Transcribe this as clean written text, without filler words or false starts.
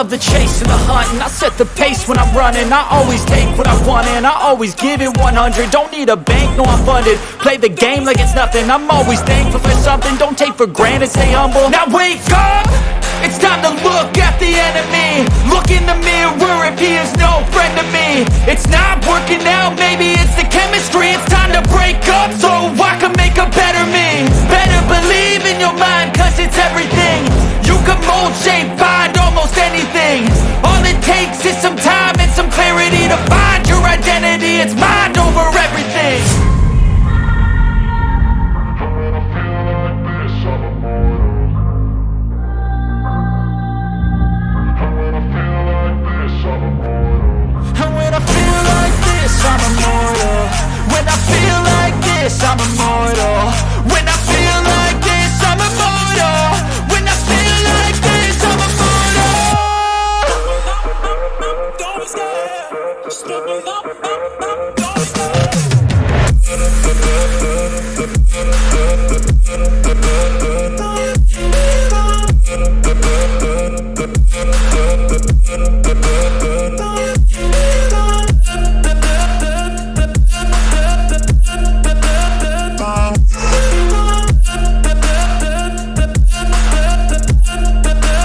love the chase and the hunt, and I set the pace when I'm running. I always take what I want and I always give it 100. Don't need a bank, no I'm funded. Play the game like it's nothing. I'm always thankful for something. Don't take for granted, stay humble. Now wake up! It's time to look at the enemy. Look in the mirror if he is no friend to me. It's not working out, maybe it's the chemistry. It's time to break up so I can make a better me. Better believe in your mind, cause it's everything. You can mold, shape, find almost anything. All it takes is some time and some clarity to find your identity. It's mind over everything. I'm immortal. When I feel like this, I'm immortal. When I